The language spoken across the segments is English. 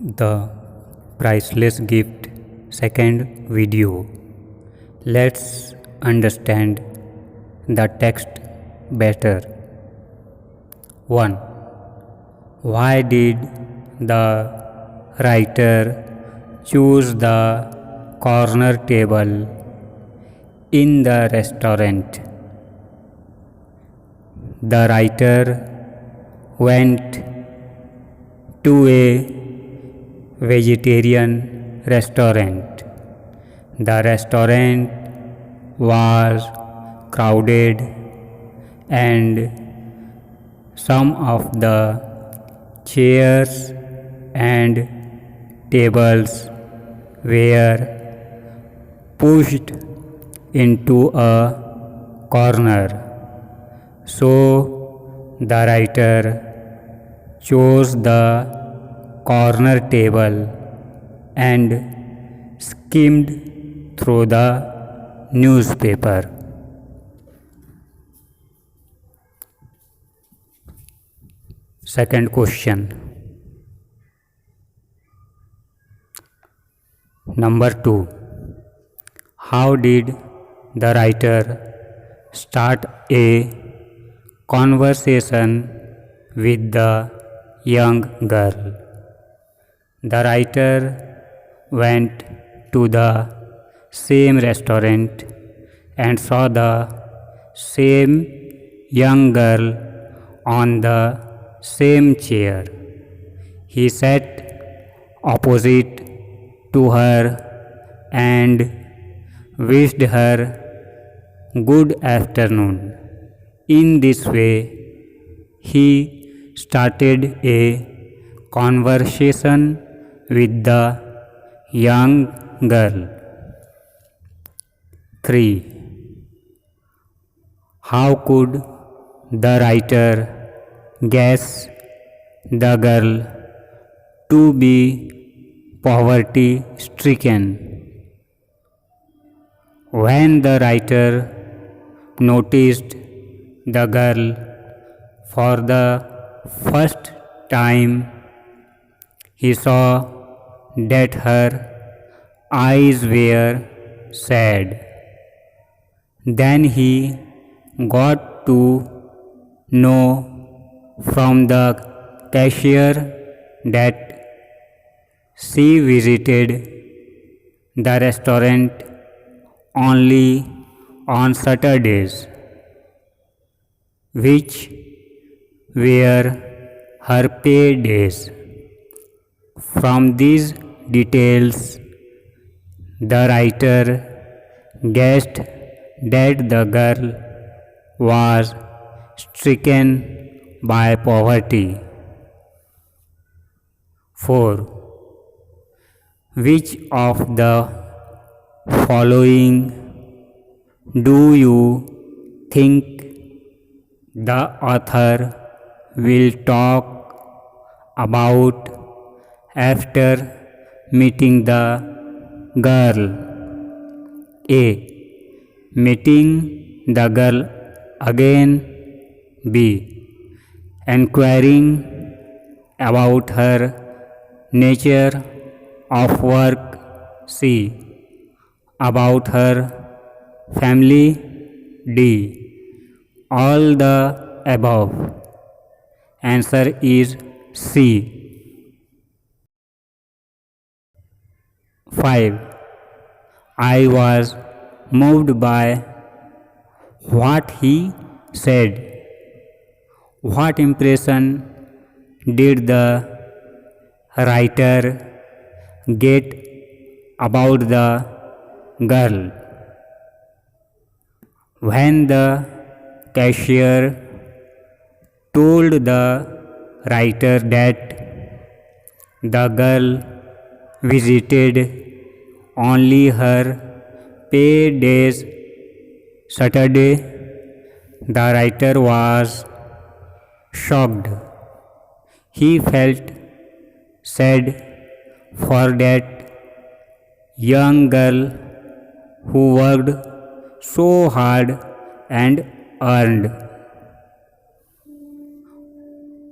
The Priceless Gift second video. Let's understand the text better. 1. Why did the writer choose the corner table in the restaurant? The writer went to a vegetarian restaurant. The restaurant was crowded and some of the chairs and tables were pushed into a corner. So the writer chose the corner table and skimmed through the newspaper. Second question. Number 2. How did the writer start a conversation with the young girl? The writer went to the same restaurant and saw the same young girl on the same chair. He sat opposite to her and wished her good afternoon. In this way, he started a conversation with the young girl. 3. How could the writer guess the girl to be poverty stricken? When the writer noticed the girl for the first time, he saw that her eyes were sad. Then he got to know from the cashier that she visited the restaurant only on Saturdays, which were her pay days. From these details, the writer guessed that the girl was stricken by poverty. 4. Which of the following do you think the author will talk about after meeting the girl? A. Meeting the girl again. B. Enquiring about her nature of work. C. About her family. D. All the above. Answer is C. 5. I was moved by what he said. What impression did the writer get about the girl? When the cashier told the writer that the girl visited only her pay days Saturday, the writer was shocked. He felt sad for that young girl who worked so hard and earned.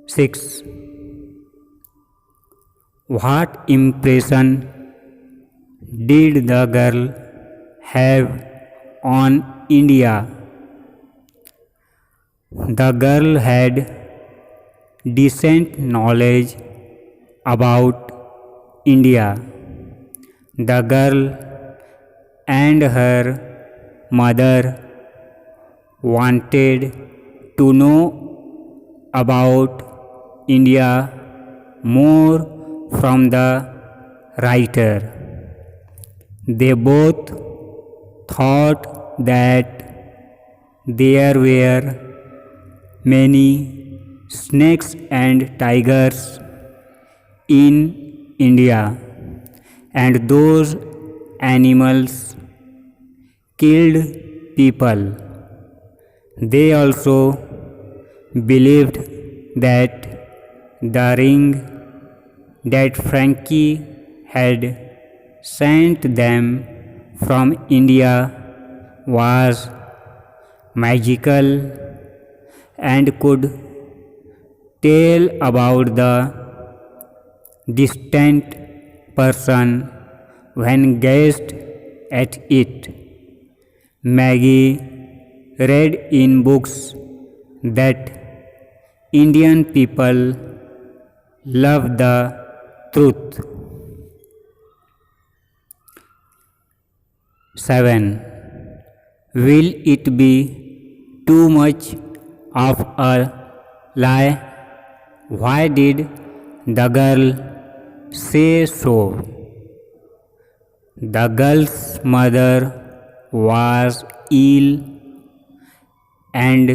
6. What impression did the girl have on India? The girl had decent knowledge about India. The girl and her mother wanted to know about India more from the writer. They both thought that there were many snakes and tigers in India, and those animals killed people. They also believed that the ring that Frankie had sent them from India was magical and could tell about the distant person when gazed at it. Maggie read in books that Indian people love the truth. 7. Will it be too much of a lie? Why did the girl say so? The girl's mother was ill, and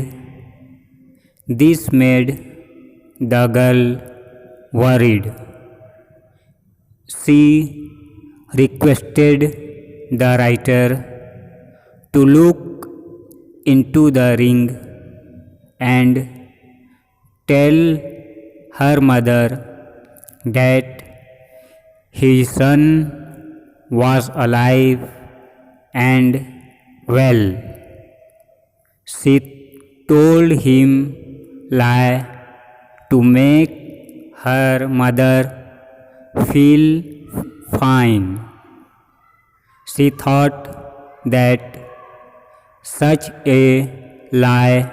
this made the girl worried. She requested the writer to look into the ring and tell her mother that his son was alive and well. She told him lie to make her mother feel fine. She thought that such a lie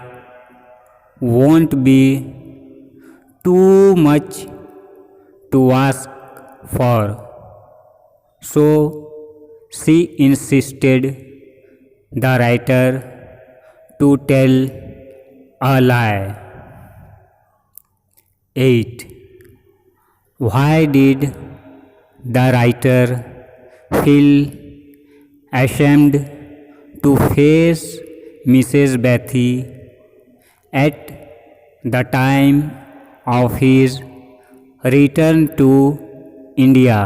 won't be too much to ask for, so she insisted the writer to tell a lie. 8. Why did the writer feel ashamed to face Mrs. Bse at the time of his return to India?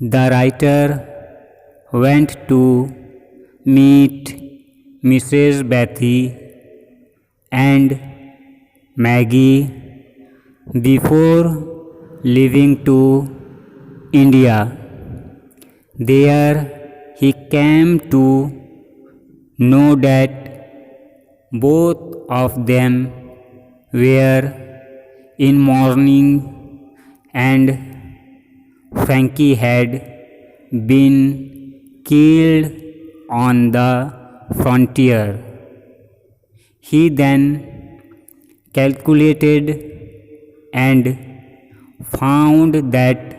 The writer went to meet Mrs. Bse and Maggie before leaving to India. There he came to know that both of them were in mourning and Frankie had been killed on the frontier. He then calculated and found that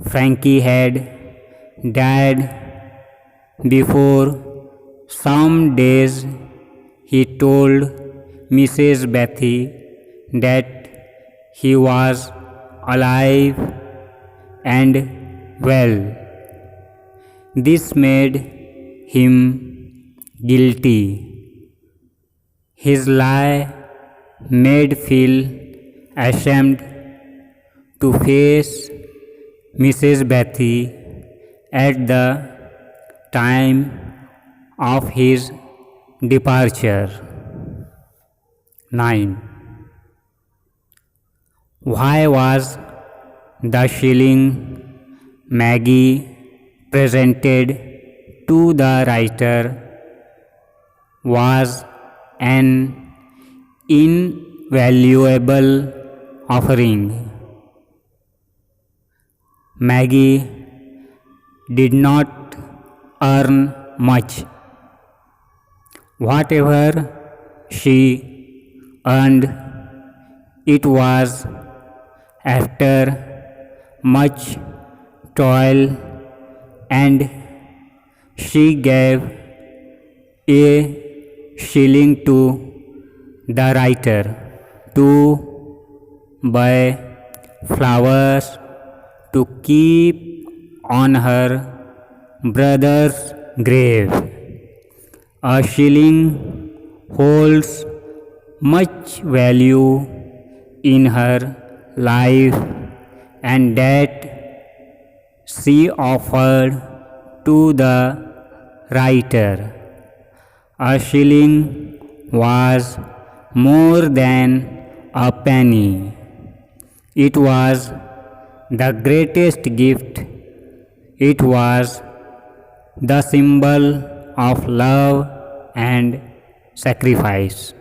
Frankie had died before some days. He told Mrs. Bse that he was alive and well. This made him guilty. His lie made feel ashamed to face Mrs. Bse at the time of his departure. 9. Why was the shilling Maggie presented to the writer was an invaluable offering? Maggie did not earn much. Whatever she earned, it was after much toil, and she gave a shilling to the writer to buy flowers to keep on her brother's grave. A shilling holds much value in her life, and that she offered to the writer. A shilling was more than a penny. It was the greatest gift. It was the symbol of love and sacrifice.